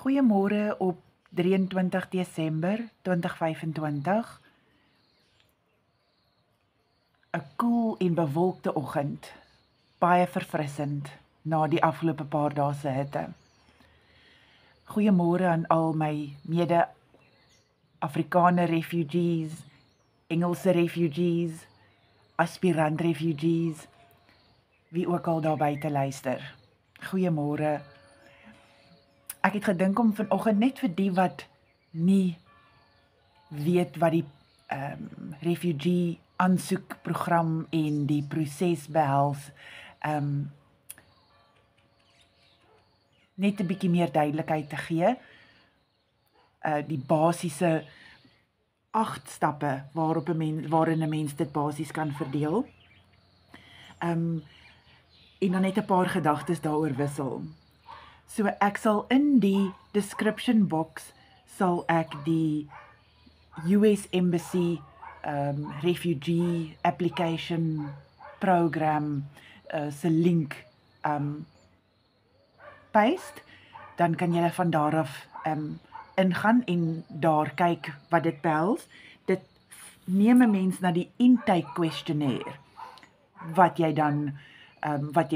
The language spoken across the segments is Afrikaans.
Goeiemôre op 23 Desember 2025. 'n Koel en bewolkte oggend, baie verfrissend na die afgelope paar dae se hitte. Goeiemôre aan al my mede-Afrikaner refugees, Engelse refugees, aspirant refugees, wie ook al daar buite luister. Goeiemôre. Ek het gedink om vanoggend net vir die wat nie weet wat die refugee aansoekprogram en die proses behels, net 'n bietjie meer duidelikheid te gee. Die basiese 8 stappe waarin 'n mens dit basies kan verdeel. En dan net 'n paar gedagtes daaroor wissel. So ek sal in die description box sal ek die US Embassy refugee application program se link paste, dan kan jy van daar af ingaan en daar kyk wat dit behels. Dit neem 'n mens na die intake questionnaire wat jy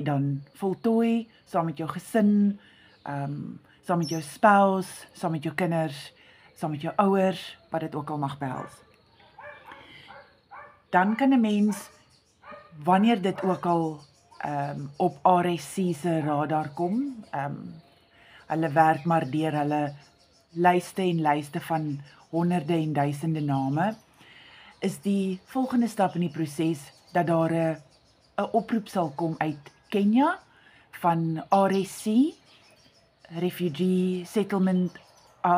dan voltooi saam met jou gesin, saam met jou spouse, saam met jou kinders, saam met jou ouers, wat dit ook al mag behels. Dan kan 'n mens, wanneer dit ook al op RSC se radar kom, hulle werk maar deur hulle lyste en lyste van honderde en duisende name, is die volgende stap in die proses dat daar 'n oproep sal kom uit Kenya van RSC, Refugee Settlement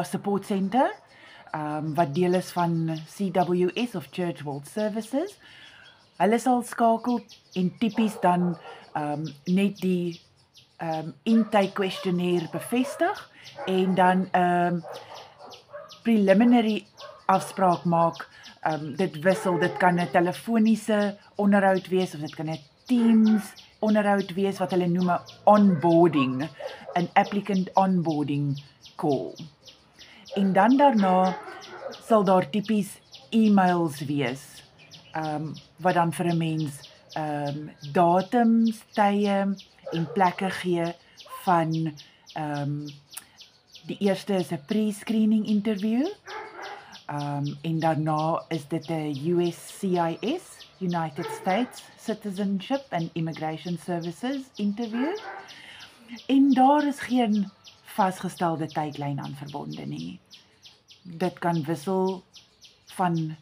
Support Center, wat deel is van CWS of Church World Services. Hulle sal skakel en tipies dan net die intake questionnaire bevestig en dan preliminary afspraak maak. Dit wissel, dit kan 'n telefoniese onderhoud wees of dit kan 'n Teams onderhoud wees wat hulle noem 'n onboarding, 'n applicant onboarding call. En dan daarna sal daar tipies e-mails wees, wat dan vir 'n mens datums, tye en plekke gee van die eerste is 'n pre-screening interview, en daarna is dit 'n USCIS, United States Citizenship and Immigration Services interview. En daar is geen vasgestelde tydlyn aan verbonde nie. Dit kan wissel van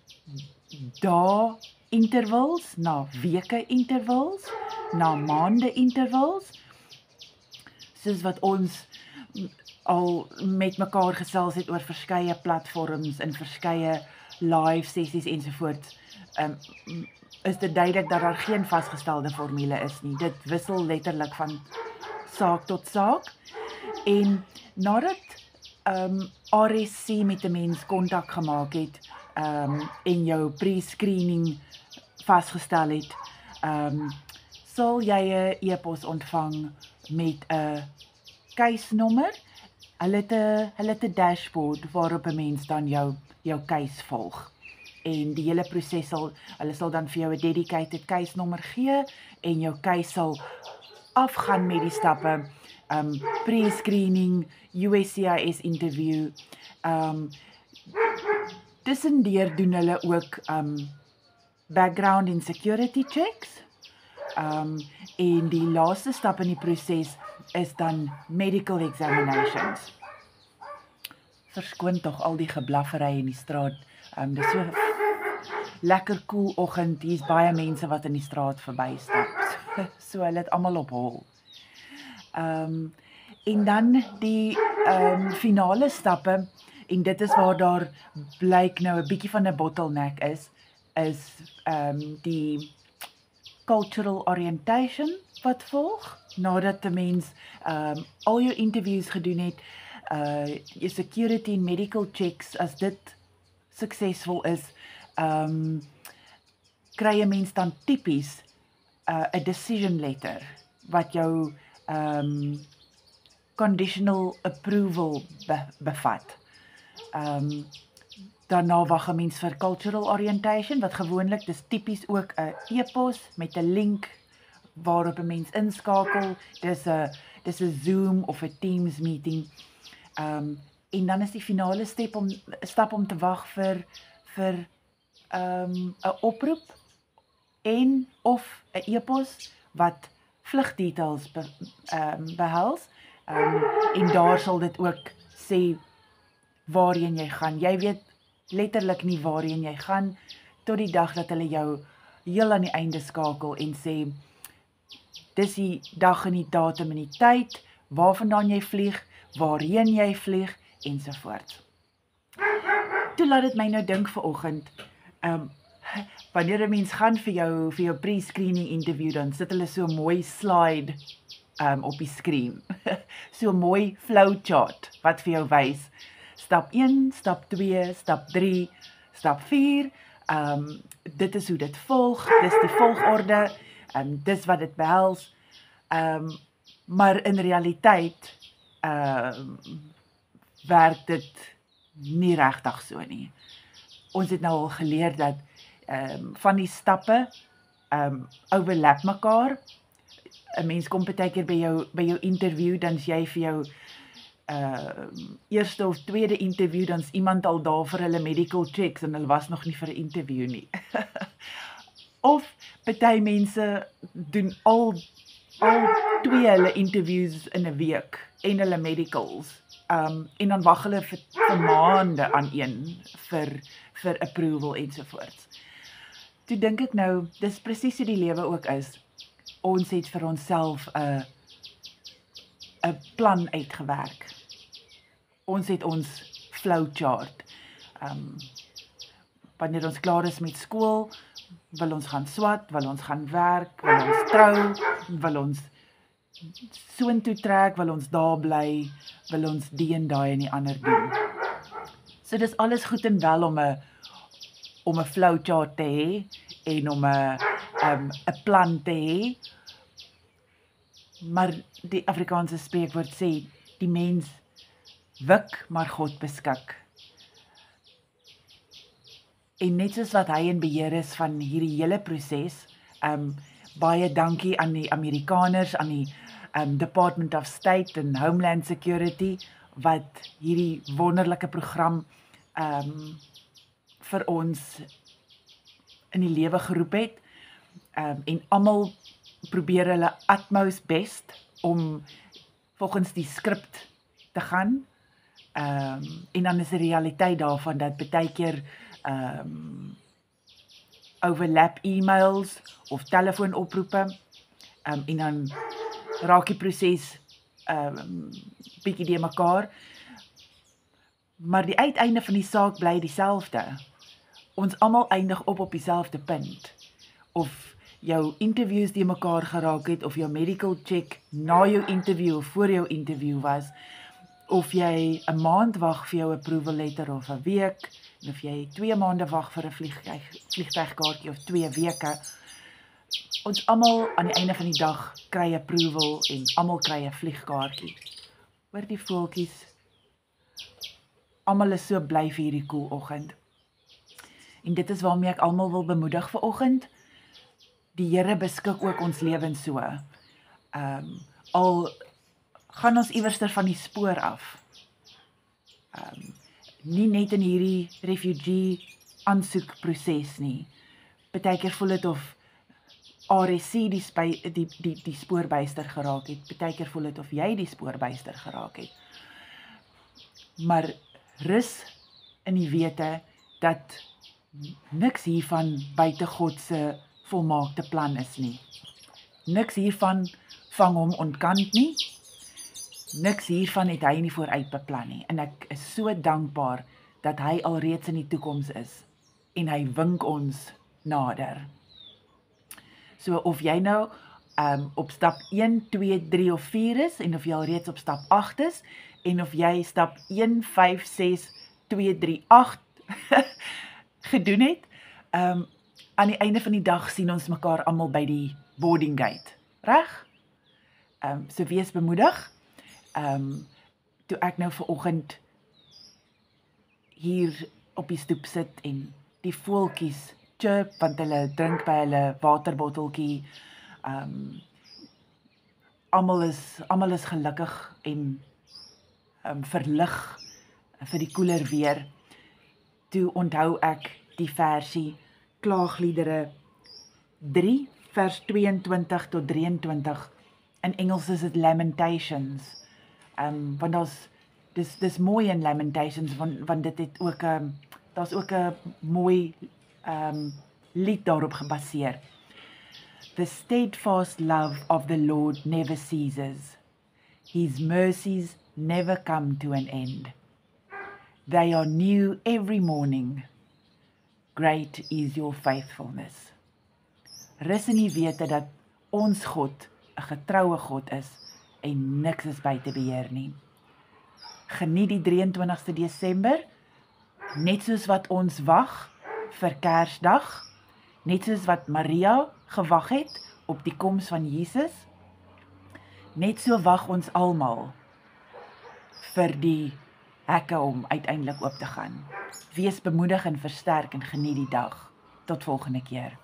dae intervals na weke intervals, na maande intervals, soos wat ons al met mekaar gesels het oor verskeie platforms en verskeie live sessies ensovoorts. Is dit duidelik dat daar geen vasgestelde formule is nie. Dit wissel letterlik van saak tot saak. En nadat RSC met 'n mens kontak gemaak het en jou pre-screening vasgestel het, sal jy 'n e-pos ontvang met 'n keisnommer. Hulle het 'n dashboard waarop 'n mens dan jou keis volg. En die hele proses hulle sal dan vir jou 'n dedicated keisnommer gee en jou keis sal afgaan met die stappe, pre-screening, USCIS interview. Tussendeur doen hulle ook background en security checks. En die laaste stap in die proses is dan medical examinations. Verskoon tog al die geblaffery in die straat. Dis so lekker koel oggend, hier's baie mense wat in die straat verbystap. So hulle het almal op hol. En dan die finale stappe, en dit is waar daar blyk nou 'n bietjie van 'n bottleneck is die cultural orientation wat volg, nadat 'n mens al jou interviews gedoen het, jou security en medical checks, as dit suksesvol is, kry 'n mens dan tipies 'n decision letter wat jou conditional approval bevat. Daarna wag 'n mens vir cultural orientation, wat gewoonlik, dis tipies ook 'n e-pos met 'n link waarop 'n mens inskakel. Dis 'n Zoom of 'n Teams meeting. En dan is die finale stap om te wag vir 'n oproep en of 'n e-pos wat vlugdetails behels. En daar sal dit ook sê waarheen jy gaan. Jy weet letterlik nie waarheen jy gaan tot die dag dat hulle jou heel aan die einde skakel en sê dis die dag en die datum en die tyd, waarvandaan jy vlieg, waarheen jy vlieg ensovoorts. Toe laat dit my nou dink vanoggend, wanneer 'n mens gaan vir jou pre-screening interview, dan sit hulle so mooi slide op die skerm. So mooi flowchart wat vir jou wys stap 1, stap 2, stap 3, stap 4. Dit is hoe dit volg, dis die volgorde, dis wat dit behels. Maar in realiteit werk dit nie regtig so nie. Ons het nou al geleer dat van die stappe overlap mekaar. 'n Mens kom partykeer by jou interview, dan is jy vir jou eerste of tweede interview, dan is iemand al daar vir hulle medical checks en hulle was nog nie vir 'n interview nie. Of party mense doen al twee hulle interviews in 'n week en hulle medicals. En dan wag hulle vir maande aan een vir approval ensovoorts. Toe dink ek nou, dis presies hoe die lewe ook is. Ons het vir onsself 'n plan uitgewerk. Ons het ons flowchart. Wanneer ons klaar is met skool, wil ons gaan swat, wil ons gaan werk, wil ons trou, wil ons soontoe trek, wil ons daar bly, wil ons die en daai en die ander doen. So dis alles goed en wel om 'n flowchart te hê en om 'n plan te hê. Maar die Afrikaanse spreekwoord sê, die mens wik, maar God beskik. En net soos wat hy in beheer is van hierdie hele proses, baie dankie aan die Amerikaners, aan die Department of State en Homeland Security, wat hierdie wonderlike program vir ons in die lewe geroep het, en almal probeer hulle utmost best om volgens die skrip te gaan, en dan is die realiteit daarvan dat baie keer overlap e-mails of telefoonoproepe, en dan raak die proses bietjie die mekaar, maar die uiteinde van die saak bly dieselfde. Ons almal eindig op dieselfde punt. Of jou interviews die mekaar geraak het, of jou medical check na jou interview of voor jou interview was, of jy 'n maand wag vir jou approval letter of 'n week, en of jy 2 maande wag vir 'n vliegtuigkaartjie of 2 weke. Ons almal aan die einde van die dag kry approval en almal kry 'n vliegkaartjie. Hoor die voeltjies. Almal is so bly vir hierdie koeloggend. En dit is waarmee ek almal wil bemoedig vanoggend. Die Here beskik ook ons lewens so. Al gaan ons iewerster van die spoor af. Nie net in hierdie refugee aansoekproses nie. Partykeer voel dit of RSC die spoorbyster geraak het. Partykeer voel dit of jy die spoorbyster geraak het. Maar rus in die wete dat niks hiervan buite God se volmaakte plan is nie. Niks hiervan vang hom ontkant nie. Niks hiervan het hy nie vooruit beplan nie. En ek is so dankbaar dat hy alreeds in die toekoms is en hy wink ons nader. So of jy nou op stap 1, 2, 3 of 4 is, en of jy al reeds op stap 8 is, en of jy stap 1, 5, 6, 2, 3, 8 gedoen het, aan die einde van die dag sien ons mekaar almal by die boarding gate, reg? So wees bemoedig, Toe ek nou vanoggend hier op die stoep sit en die voeltjies chirp, want hulle drink by hulle waterbotteltjie. Almal is gelukkig en verlig vir die koeler weer. Toe onthou ek die versie Klaagliedere 3 vers 22 tot 23. In Engels is dit Lamentations. Want dis mooi in Lamentations, want dit het ook daar's ook 'n mooi lied daarop gebaseer. The steadfast love of the Lord never ceases. His mercies never come to an end. They are new every morning. Great is your faithfulness. Rus in die wete dat ons God 'n getroue God is en niks is buite beheer nie. Geniet die 23ste Desember, net soos wat ons wag vir Kersdag, net soos wat Maria gewag het op die koms van Jesus. Net so wag ons almal vir die hekke om uiteindelik oop te gaan. Wees bemoedig en versterk en geniet die dag. Tot volgende keer.